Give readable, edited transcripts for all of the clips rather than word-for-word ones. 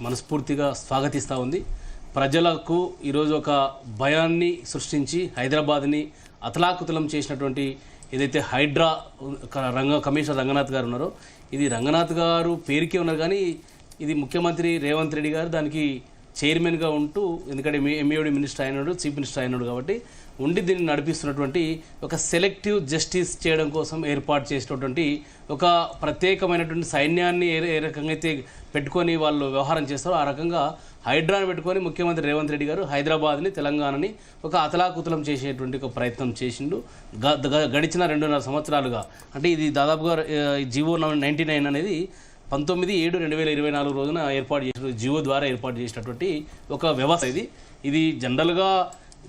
మనస్ఫూర్తిగా స్వాగతిస్తూ ఉంది. ప్రజలకు ఈరోజు ఒక భయాన్ని సృష్టించి హైదరాబాద్ని అతలాకుతలం చేసినటువంటి ఏదైతే హైడ్రా కమిషనర్ రంగనాథ్ గారు ఉన్నారో, ఇది రంగనాథ్ గారు పేరుకే ఉన్నారు కానీ ఇది ముఖ్యమంత్రి రేవంత్ రెడ్డి గారు దానికి చైర్మన్గా ఉంటూ, ఎందుకంటే ఎంఏఓడి మినిస్టర్ అయినాడు, చీఫ్ మినిస్టర్ అయినాడు కాబట్టి ఉండి దీన్ని నడిపిస్తున్నటువంటి ఒక సెలెక్టివ్ జస్టిస్ చేయడం కోసం ఏర్పాటు చేసినటువంటి ఒక ప్రత్యేకమైనటువంటి సైన్యాన్ని ఏ రకంగా అయితే పెట్టుకొని వాళ్ళు వ్యవహారం చేస్తారో ఆ రకంగా హైడ్రాను పెట్టుకొని ముఖ్యమంత్రి రేవంత్ రెడ్డి గారు హైదరాబాద్ని, తెలంగాణని ఒక అతలాకుతలం చేసేటువంటి ఒక ప్రయత్నం చేసిండు. గడిచిన 2.5 సంవత్సరాలుగా, అంటే ఇది దాదాపుగా జివో 99 అనేది 19/7/2024 రోజున ఏర్పాటు చేసిన జివో ద్వారా ఏర్పాటు చేసినటువంటి ఒక వ్యవస్థ. ఇది జనరల్గా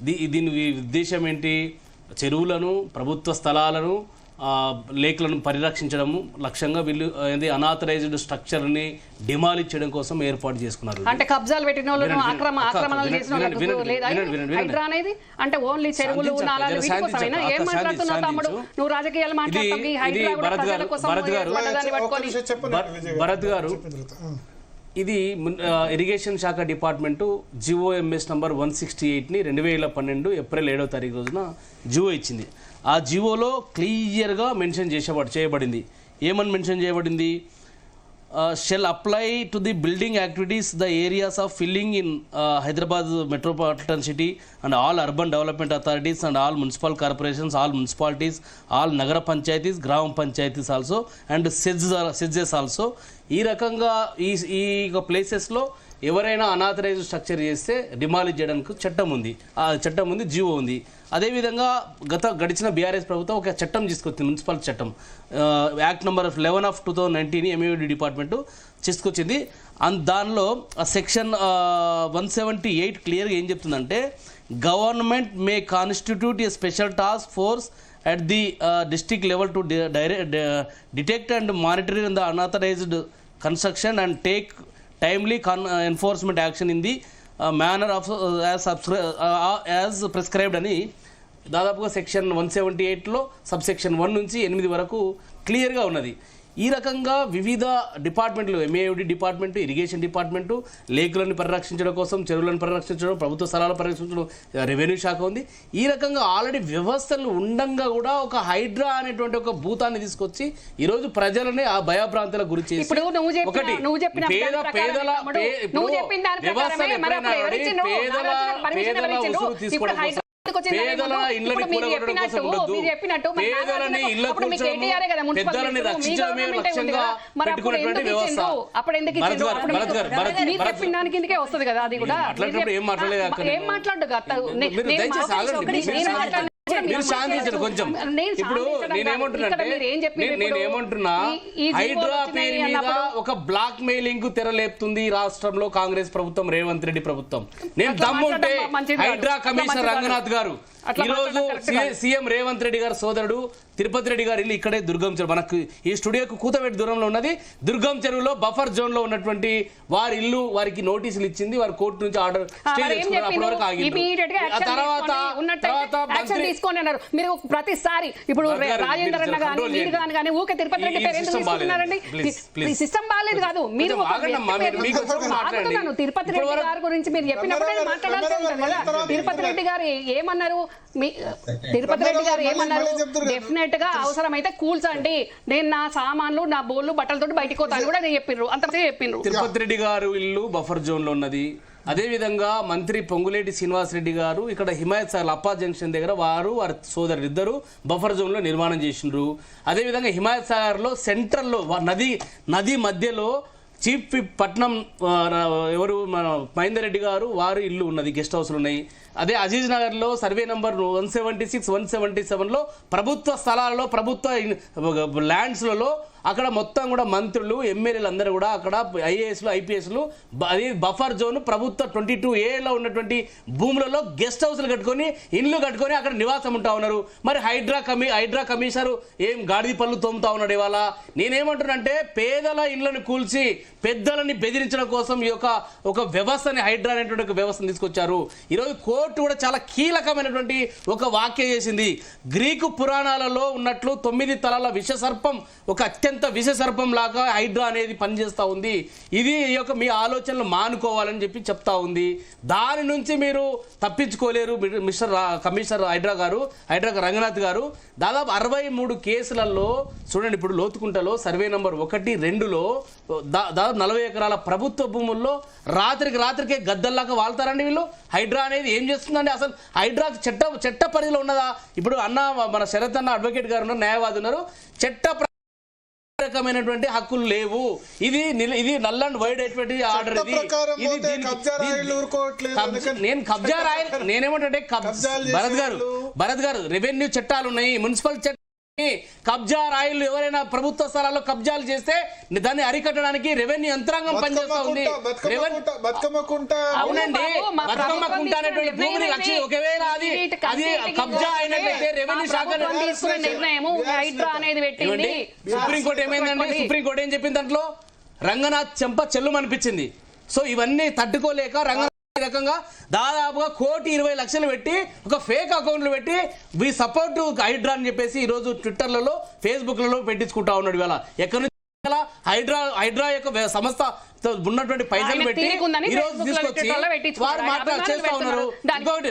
దీని ఉద్దేశం ఏంటి? చెరువులను, ప్రభుత్వ స్థలాలను, లేక్లను పరిరక్షించడము లక్ష్యంగా వీళ్ళు అనాథరైజ్డ్ స్ట్రక్చర్ని డిమాలిష్ చేయడం కోసం ఏర్పాటు చేసుకున్నారు. అంటే కబ్జాలు పెట్టిన వాళ్ళను, ఆక్రమణలు చేసిన వాళ్ళకు లేదా హైడ్రా అనేది అంటే ఓన్లీ చెరువులు, నాలాలు వీటి కోసమేనా? ఏం మాట్లాడుతున్నావు తమ్ముడు? నువ్వు రాజకీయాలు మాట్లాడతావు. ఈ హైడ్రా కూడా ప్రజల కోసం భరత్ గారు, ఇది ఇరిగేషన్ శాఖ డిపార్ట్మెంటు జిఓఎంఎస్ నంబర్ 168ని 2012 ఏప్రిల్ 7వ తారీఖు రోజున జివో ఇచ్చింది. ఆ జివోలో క్లియర్గా మెన్షన్ చేయబడింది. ఏమని మెన్షన్ చేయబడింది? Shall apply to the building activities the areas of filling in Hyderabad metropolitan city and all urban development authorities and all municipal corporations, all municipalities, all నగర పంచాయతీస్, గ్రామ panchayats also and sedges also. ఈ రకంగా ఈ ప్లేసెస్లో ఎవరైనా అనాథరైజ్ స్ట్రక్చర్ చేస్తే demolish చేయడానికి చట్టం ఉంది, జివో ఉంది. అదేవిధంగా గడిచిన బీఆర్ఎస్ ప్రభుత్వం ఒక చట్టం తీసుకొచ్చింది, మున్సిపల్ చట్టం, యాక్ట్ నెంబర్ 11 of 2019 ఎంఏఓడి డిపార్ట్మెంటు తీసుకొచ్చింది. దానిలో సెక్షన్ 178 క్లియర్గా ఏం చెప్తుందంటే, government May constitute A special task force at the district level to detect and monitor the unauthorized construction and take timely enforcement action in the manner of as prescribed అని దాదాపుగా section 178లో subsection 1 నుంచి 8 వరకు క్లియర్గా ఉన్నది. ఈ రకంగా వివిధ డిపార్ట్మెంట్లు, ఎంఏఓడి డిపార్ట్మెంటు, ఇరిగేషన్ డిపార్ట్మెంటు, లేకులను పరిరక్షించడం కోసం, చెరువులను పరిరక్షించడం, ప్రభుత్వ స్థలాలను పరిరక్షించడం రెవెన్యూ శాఖ ఉంది. ఈ రకంగా ఆల్రెడీ వ్యవస్థలు ఉండంగా కూడా ఒక హైడ్రా అనేటువంటి ఒక భూతాన్ని తీసుకొచ్చి ఈరోజు ప్రజలని ఆ భయభ్రాంతులకు గురి చేసి మీరు శాంతించండి కొంచెం. ఇప్పుడు నేనేమంటున్నా, హైడ్రా పేరు మీద ఒక బ్లాక్ మెయిలింగ్ తెరలేపుతుంది రాష్ట్రంలో కాంగ్రెస్ ప్రభుత్వం, రేవంత్ రెడ్డి ప్రభుత్వం. నేను దమ్ముంటే హైడ్రా కమిషనర్ రంగనాథ్ గారు, ఈరోజు సీఎం రేవంత్ రెడ్డి గారు సోదరుడు తిరుపతి రెడ్డి గారు ఇల్లు ఇక్కడే దుర్గం చెరువు, మనకు ఈ స్టూడియోకు కూతవేటి దూరంలో ఉన్నది. దుర్గం చెరువులో బఫర్ జోన్ లో ఉన్నటువంటి వారి ఇల్లు, వారికి నోటీసులు ఇచ్చింది, వారి కోర్టు నుంచి ఆర్డర్ స్టే చేసుకున్నారు. అప్పటి వరకు ఆగింది. మీరు ప్రతిసారి ఇప్పుడు రాజేంద్ర అన్న కానీ మీరు కానీ ఊకే తిరుపతి రెడ్డి పేరు ఎందుకు తీసుకుంటున్నారండి? సిస్టమ్ బాగాలేదు కాదు. మీరు తిరుపతి రెడ్డి గారి గురించి మీరు చెప్పినప్పుడే మాట్లాడాల్సి ఉంటుంది కదా. తిరుపతి రెడ్డి గారు ఏమన్నారు? డెఫినెట్ గా అవసరమైతే కూల్చండి, నేను నా సామాన్లు, నా బోళ్ళు, బట్టలతో బయటకు పోతాను కూడా చెప్పిర్రు. అంత చెప్పిండ్రు. తిరుపతి రెడ్డి గారు ఇల్లు బఫర్ జోన్ లో ఉన్నది. అదేవిధంగా మంత్రి పొంగులేటి శ్రీనివాస్ రెడ్డి గారు ఇక్కడ హిమాయత్ సాగర్ అప్పా జంక్షన్ దగ్గర వారి సోదరులు ఇద్దరు బఫర్ జోన్ లో నిర్మాణం చేసిండ్రు. అదేవిధంగా హిమాయత్ సాగర్ లో సెంట్రల్ లో నది మధ్యలో చీఫ్ పట్నం ఎవరు మన మహేందర్ రెడ్డి గారు వారి ఇల్లు ఉన్నది, గెస్ట్ హౌస్లు ఉన్నాయి. అదే అజీజ్ నగర్లో సర్వే నంబర్ 176, 177లో ప్రభుత్వ స్థలాలలో, ప్రభుత్వ ల్యాండ్స్లలో అక్కడ మొత్తం కూడా మంత్రులు, ఎమ్మెల్యేలు అందరూ కూడా అక్కడ ఐఏఎస్లు, ఐపీఎస్లు అది బఫర్ జోన్ ప్రభుత్వ 22A ఉన్నటువంటి భూములలో గెస్ట్ హౌస్లు కట్టుకొని, ఇండ్లు కట్టుకొని అక్కడ నివాసం ఉంటా ఉన్నారు. మరి హైడ్రా కమిషనర్ ఏం గాడిది పళ్ళు తోముతా ఉన్నాడు ఇవాళ. నేనేమంటున్నానంటే, పేదల ఇండ్లను కూల్చి పెద్దలని బెదిరించడం కోసం ఈ ఒక వ్యవస్థని, హైడ్రా అనేటువంటి ఒక వ్యవస్థను తీసుకొచ్చారు. ఈరోజు కోర్టు కూడా చాలా కీలకమైనటువంటి ఒక వాక్యం చేసింది. గ్రీకు పురాణాలలో ఉన్నట్లు 9 తలల విషసర్పం ఒక అత్యంత విషసర్పం లాగా హైడ్రా అనేది పనిచేస్తూ ఉంది. ఇది యొక్క మీ ఆలోచనలు మానుకోవాలని చెప్పి చెప్తా ఉంది. దాని నుంచి మీరు తప్పించుకోలేరు కమిషనర్ హైడ్రా రంగనాథ్ గారు. దాదాపు 63 కేసులలో చూడండి, ఇప్పుడు లోతుకుంటలో సర్వే నంబర్ 1, 2లో దాదాపు 40 ఎకరాల ప్రభుత్వ భూముల్లో రాత్రికే గద్దల్లాగా వాళ్తారండి వీళ్ళు. హైడ్రా అనేది ఏం చేస్తుందండి అసలు? హైడ్రా చట్ట పరిధిలో ఉన్నదా? ఇప్పుడు మన శరత్ అన్న అడ్వకేట్ గారు ఉన్నారు, న్యాయవాది ఉన్నారు, రకమైనటువంటి హక్కులు లేవు. ఇది నల్ అండ్ వైడ్ అయినటువంటి ఆర్డర్. నేను కబ్జా రాయల్ నేనేమంటే భరత్ గారు రెవెన్యూ చట్టాలు ఉన్నాయి, మున్సిపల్ చట్టాలు, కబ్జా రాయిలు ఎవరైనా ప్రభుత్వ స్థలాల్లో కబ్జాలు చేస్తే దాన్ని అరికట్టడానికి రెవెన్యూ యంత్రాంగం పనిచేస్తా ఉంది. అవునండి, బతుకమ్మ కుంట అనేటువంటి భూమిని ఒకవేళ అది కబ్జా అయినట్లయితే రెవెన్యూ శాఖ సుప్రీంకోర్టు ఏమైందండి? సుప్రీంకోర్టు ఏం చెప్పింది? దాంట్లో రంగనాథ్ చెంప చెల్లుమనిపించింది. సో ఇవన్నీ తట్టుకోలేక రకంగా దాదాపుగా 1,20,00,000 పెట్టి ఒక ఫేక్ అకౌంట్లు పెట్టి వి సపోర్ట్ హైడ్రా అని చెప్పేసి ఈరోజు ట్విట్టర్లలో ఫేస్బుక్లలో పెట్టించుకుంటా ఉన్నాడు. ఇవాళ ఎక్కడి నుంచి హైడ్రా యొక్క సంస్థ ఉన్నటువంటి పైసలు పెట్టి ఈరోజు తీసుకొచ్చి వారు చేస్తా ఉన్నారు. ఇంకొకటి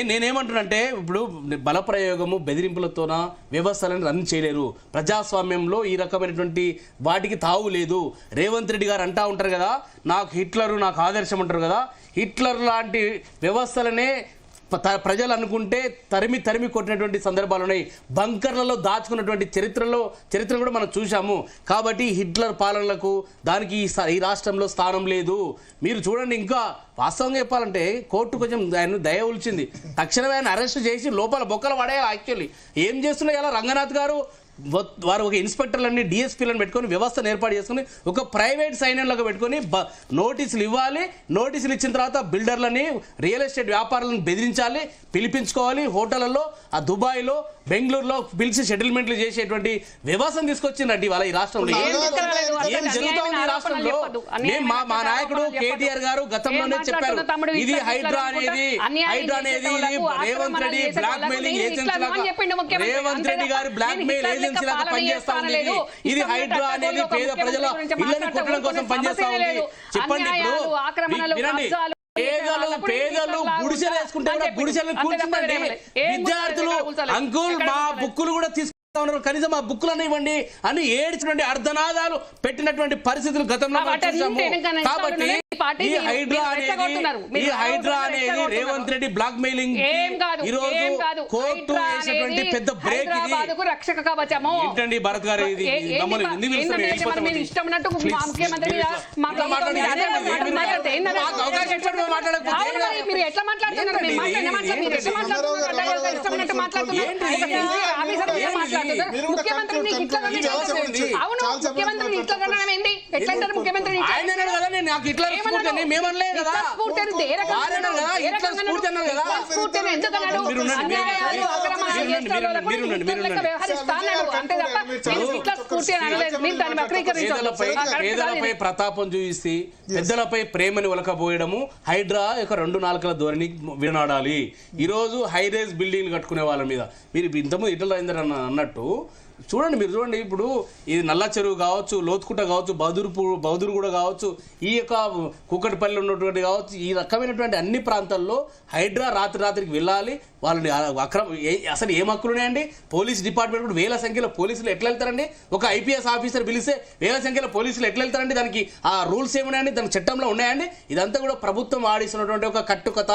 నేనేమంటున్నంటే ఇప్పుడు బల ప్రయోగము బెదిరింపులతోన వ్యవస్థలను రన్ చేయలేరు. ప్రజాస్వామ్యంలో ఈ రకమైనటువంటి వాటికి తావు లేదు. రేవంత్ రెడ్డి గారు అంటా ఉంటారు కదా, నాకు హిట్లరు నాకు ఆదర్శం అంటారు కదా. హిట్లర్ లాంటి వ్యవస్థలనే ప్రజలు అనుకుంటే తరిమి కొట్టినటువంటి సందర్భాలు ఉన్నాయి. బంకర్లలో దాచుకున్నటువంటి చరిత్ర కూడా మనం చూసాము. కాబట్టి హిట్లర్ పాలనలకు దానికి ఈ రాష్ట్రంలో స్థానం లేదు. మీరు చూడండి, ఇంకా వాస్తవంగా చెప్పాలంటే కోర్టు కొంచెం ఆయన దయ ఉల్చింది. తక్షణమే ఆయన అరెస్ట్ చేసి లోపల బొక్కలు పడేయాలి. యాక్చువల్లీ ఏం చేస్తున్నాయి ఇలా రంగనాథ్ గారు? వారు ఒక ఇన్స్పెక్టర్లని డిఎస్పీలను పెట్టుకొని వ్యవస్థను ఏర్పాటు చేసుకుని ఒక ప్రైవేట్ సైన్యంలాగా పెట్టుకొని నోటీసులు ఇవ్వాలి. నోటీసులు ఇచ్చిన తర్వాత బిల్డర్లని, రియల్ ఎస్టేట్ వ్యాపారులను బెదిరించాలి, పిలిపించుకోవాలి. హోటళ్లలో, ఆ దుబాయ్లో, బెంగళూరులో పిలిచి సెటిల్మెంట్లు చేసేటువంటి వ్యవస్థను తీసుకొచ్చిందండి వాళ్ళ ఈ రాష్ట్రంలో. ఏం జరుగుతా ఉంది ఈ రాష్ట్రంలో? మా నాయకుడు కేటీఆర్ గారు గతంలోనే చెప్పారు, ఇది హైడ్రా అనేది Revanth Reddy blackmailing agency లాగా, రేవంత్ రెడ్డి గారు బ్లాక్ మెయిల్ ఏజెన్సీ లాగా పనిచేస్తా ఉంది. ఇది హైడ్రా అనేది పేద ప్రజల ఇళ్లను కొట్టడం కోసం పనిచేస్తా ఉంది. చెప్పండి, ఇప్పుడు వినండి, పేదలు గుడిసెలు వేసుకుంటే కూడా గుడిసెలను కూర్చుందండి. విద్యార్థులు అంకుల్ మా బుక్కులు కూడా తీసుకుంటా ఉన్నారు, కనీసం ఆ బుక్కులను ఇవ్వండి అని ఏడ్చినటువంటి అర్ధనాదాలు పెట్టినటువంటి పరిస్థితులు గతంలో చూసాము. కాబట్టి ఈ హైడ్రా అనేది రేవంత్ రెడ్డి బ్లాక్ మెయిలింగ్ ఈరోజు కోర్టు వేసినటువంటి పెద్ద బ్రేక్. రక్షక కవచము ఏంటండి భరత్ గారు? ఇది పేదలపై ప్రతాపం చూసి పెద్దలపై ప్రేమని ఒలకబోయడము హైడ్రా యొక్క 2 నాలుకల ధోరణి వినాడాలి. ఈరోజు హైరేజ్ బిల్డింగ్లు కట్టుకునే వాళ్ళ మీద మీరు ఇంతకుముందు ఇట్లా అయిందని అన్నట్టు మీరు చూడండి, ఇప్పుడు ఇది నల్ల చెరువు కావచ్చు, లోతుకుంట కావచ్చు, బౌదూరుగూడ కావచ్చు, ఈ యొక్క కుక్కటిపల్లి ఉన్నటువంటి కావచ్చు, ఈ రకమైనటువంటి అన్ని ప్రాంతాల్లో హైడ్రా రాత్రికి వెళ్ళాలి. వాళ్ళని అసలు ఏం హక్కులు ఉన్నాయండి? పోలీస్ డిపార్ట్మెంట్ కూడా వేల సంఖ్యలో పోలీసులు ఎట్లా వెళ్తారండి? ఒక ఐపీఎస్ ఆఫీసర్ పిలిస్తే వేల సంఖ్యలో పోలీసులు ఎట్లా వెళ్తారండి? దానికి ఆ రూల్స్ ఏమున్నాయండి? దానికి చట్టంలో ఉన్నాయండి? ఇదంతా కూడా ప్రభుత్వం ఆడిస్తున్నటువంటి ఒక కట్టుకథ.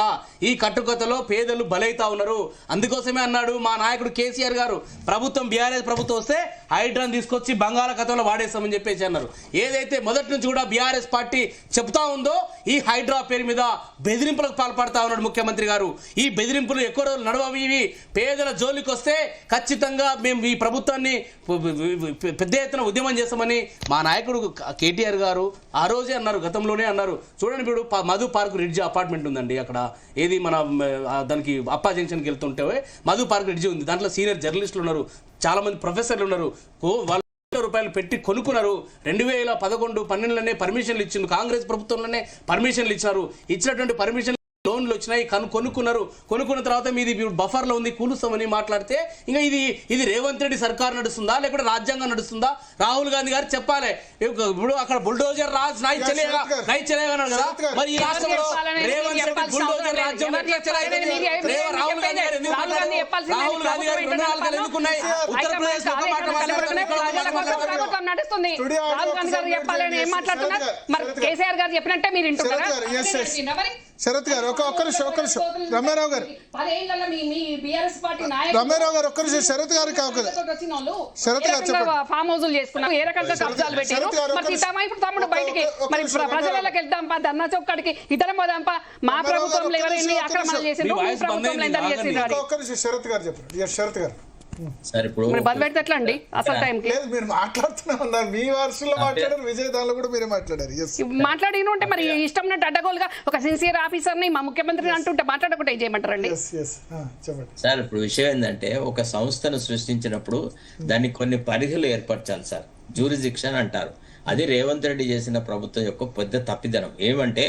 ఈ కట్టుకథలో పేదలు బలైతా ఉన్నారు. అందుకోసమే అన్నాడు మా నాయకుడు కేసీఆర్ గారు, ప్రభుత్వం బీఆర్ఎస్ ప్రభుత్వం వస్తే హైడ్రాని తీసుకొచ్చి బంగాళాఖాతంలో వాడేస్తామని చెప్పేసి అన్నారు. ఏదైతే మొదటి నుంచి కూడా బీఆర్ఎస్ పార్టీ చెప్తా ఉందో ఈ హైడ్రా పేరు మీద బెదిరింపులకు పాల్పడతా ఉన్నాడు ముఖ్యమంత్రి గారు. ఈ బెదిరింపులు ఎక్కువ రోజులు నడవవి. ఇవి పేదల జోలికి వస్తే ఖచ్చితంగా మేము ఈ ప్రభుత్వాన్ని పెద్ద ఎత్తున ఉద్యమం చేస్తామని మా నాయకుడు కేటీఆర్ గారు ఆ రోజే అన్నారు, గతంలోనే అన్నారు. చూడండి, ఇప్పుడు మధు పార్క్ రిడ్జి అపార్ట్మెంట్ ఉందండి అక్కడ, ఏది మన దానికి అప్పా జంక్షన్కి వెళ్తుంటే మధు పార్క్ రిడ్జి ఉంది. దాంట్లో సీనియర్ జర్నలిస్టులు ఉన్నారు, చాలా మంది ప్రొఫెసర్లు ఉన్నారు. వాళ్ళు రూపాయలు పెట్టి కొనుక్కున్నారు. 2011-12లోనే పర్మిషన్లు ఇచ్చింది, కాంగ్రెస్ ప్రభుత్వంలోనే పర్మిషన్లు ఇచ్చినారు. ఇచ్చినటువంటి పర్మిషన్ లోన్లు వచ్చినాయి కొనుక్కున్న తర్వాత మీది బఫర్లో ఉంది కూలుస్తామని మాట్లాడితే ఇంకా ఇది రేవంత్ రెడ్డి సర్కార్ నడుస్తుందా లేకపోతే రాజ్యాంగం నడుస్తుందా? రాహుల్ గాంధీ గారు చెప్పాలి. ఇప్పుడు అక్కడ బుల్డోజర్ రాజ్ నై చలేగా అన్నాడు కదా, మరి ఈ రాష్ట్రంలో రేవంత్ రెడ్డి బుల్డోజర్ రాజ్యం ఎట్లా చలాయింది? రాహుల్ గాంధీ గారు ఎందుకున్నాయి? ఉత్తరప్రదేశ్ ఒక మాట నడుస్తుంది. రాహుల్ గాంధీ గారు చెప్పాలని ఏం మాట్లాడుతున్నారు? మరి కేసీఆర్ గారు చెప్పినట్టే మీరు వింటున్నారా? శరత్ గారు ఒక్క నిమిషం రమ్యారావు గారు ఒక్క నిమిషం శరత్ గారు శరత్ గారు ఫామ్ హౌజులు చేసుకున్నారు, ఏ రకంగా కబ్జాలు పెట్టారు. మరి తమ్ముడు బయటికి మరి ప్రజలకు వెళ్దాం ధర్నా చౌక్కడికి ఇతరం పోదాంపా. మా ప్రభుత్వంలో ఎవరైనా ఆక్రమణలు చేసిండ్రు, మీ ప్రభుత్వంలో ఎంత చేసిండ్రు? ఒక్క నిమిషం శరత్ గారు చెప్పండి. శరత్ గారు సార్ ఇప్పుడు బంద్ పెడితే ఎట్లా అండి? అసలు టైంకి మీరు మాట్లాడుతూనే ఉన్నారు, మీ వర్షంలో మాట్లాడారు, విజయ్ దానిలో కూడా మీరే మాట్లాడారు. మాట్లాడిన ఉంటే మరి ఇష్టం ఉన్నట్టు అడ్డగోలుగా ఒక సిన్సియర్ ఆఫీసర్ ని మా ముఖ్యమంత్రిని అంటుంటే మాట్లాడకుండా ఏం చేయమంటారండి? చెప్పండి సార్. ఇప్పుడు విషయం ఏంటంటే ఒక సంస్థను సృష్టించినప్పుడు దానికి కొన్ని పరిధులు ఏర్పరచాలి సార్, జ్యూరిడిక్షన్ అంటారు. అది రేవంత్ రెడ్డి చేసిన ప్రభుత్వం యొక్క పెద్ద తప్పిదనం. ఏమంటే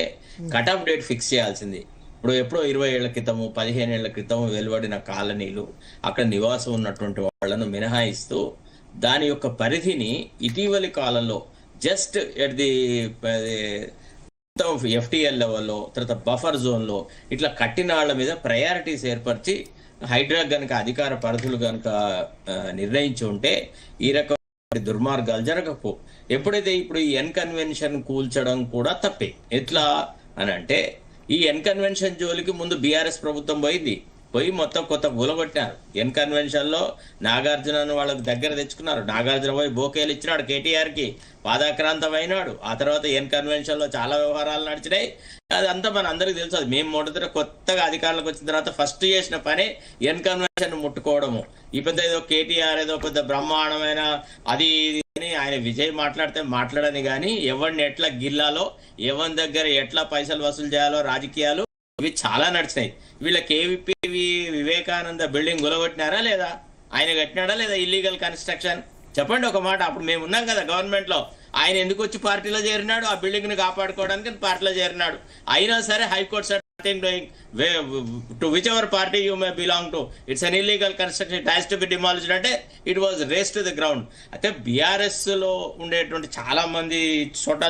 కట్ ఆఫ్ డేట్ ఫిక్స్ చేయాల్సింది. ఇప్పుడు ఎప్పుడో 20 ఏళ్ల క్రితము 15 ఏళ్ల క్రితం వెలువడిన కాలనీలు, అక్కడ నివాసం ఉన్నటువంటి వాళ్ళను మినహాయిస్తూ దాని యొక్క పరిధిని ఇటీవలి కాలంలో జస్ట్ ఎట్ ది ఎఫ్టిఎల్ లెవెల్లో, తర్వాత బఫర్ జోన్లో ఇట్లా కట్టిన వాళ్ళ మీద ప్రయారిటీస్ ఏర్పరిచి హైడ్రా కనుక అధికార పరిధులు కనుక నిర్ణయించి ఉంటే ఈ రకం దుర్మార్గాలు జరగకపో. ఎప్పుడైతే ఇప్పుడు ఈ కన్వెన్షన్ కూల్చడం కూడా తప్పే. ఎట్లా అని అంటే ఈ కన్వెన్షన్ జోలికి ముందు బీఆర్ఎస్ ప్రభుత్వం పోయి మొత్తం కొత్త గులగొట్టారు. కన్వెన్షన్ లో నాగార్జునను వాళ్ళకి దగ్గర తెచ్చుకున్నారు. నాగార్జున పోయి బోకేలు ఇచ్చినాడు కేటీఆర్ కి, పాదాక్రాంతం అయినాడు. ఆ తర్వాత కన్వెన్షన్ లో చాలా వ్యవహారాలు నడిచినాయి. అదంతా మన అందరికి తెలుసు. అది మేము మొదట కొత్తగా అధికారులకు వచ్చిన తర్వాత ఫస్ట్ చేసిన పనే కన్వెన్షన్ ముట్టుకోవడము. ఈ పెద్ద ఏదో కేటీఆర్ ఏదో పెద్ద బ్రహ్మాండమైన అది ఆయన విజయ్ మాట్లాడని కానీ ఎవరిని ఎట్లా గిల్లాలో, ఎవరి దగ్గర ఎట్లా పైసలు వసూలు చేయాలో రాజకీయాలు ఇవి చాలా నడిచినాయి. వీళ్ళ కేవీపీ వివేకానంద బిల్డింగ్ గులగొట్టినారా లేదా? ఆయన కట్టినాడా లేదా ఇల్లీగల్ కన్స్ట్రక్షన్? చెప్పండి ఒక మాట. అప్పుడు మేము ఉన్నాం కదా గవర్నమెంట్ లో. ఆయన ఎందుకు వచ్చి పార్టీలో చేరినాడు? ఆ బిల్డింగ్ ని కాపాడుకోవడానికి పార్టీలో చేరినాడు. అయినా సరే high court to whichever party you may belong to, it's an illegal construction, it has to be demolished అంటే it was raised to the ground. అయితే బీఆర్ఎస్ లో ఉండేటువంటి చాలా మంది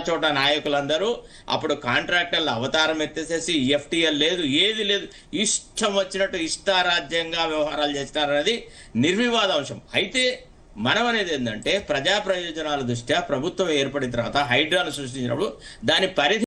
చోటా నాయకులందరూ అప్పుడు కాంట్రాక్టర్ల అవతారం ఎత్తేసేసి ఎఫ్టీఎల్ లేదు, ఏది లేదు, ఇష్టం వచ్చినట్టు ఇష్టారాజ్యంగా వ్యవహారాలు చేస్తారనేది నిర్వివాదాంశం. అయితే మనం అనేది ఏంటంటే ప్రజా ప్రయోజనాల దృష్ట్యా ప్రభుత్వం ఏర్పడిన తర్వాత హైడ్రాను సృష్టించినప్పుడు దాని పరిధి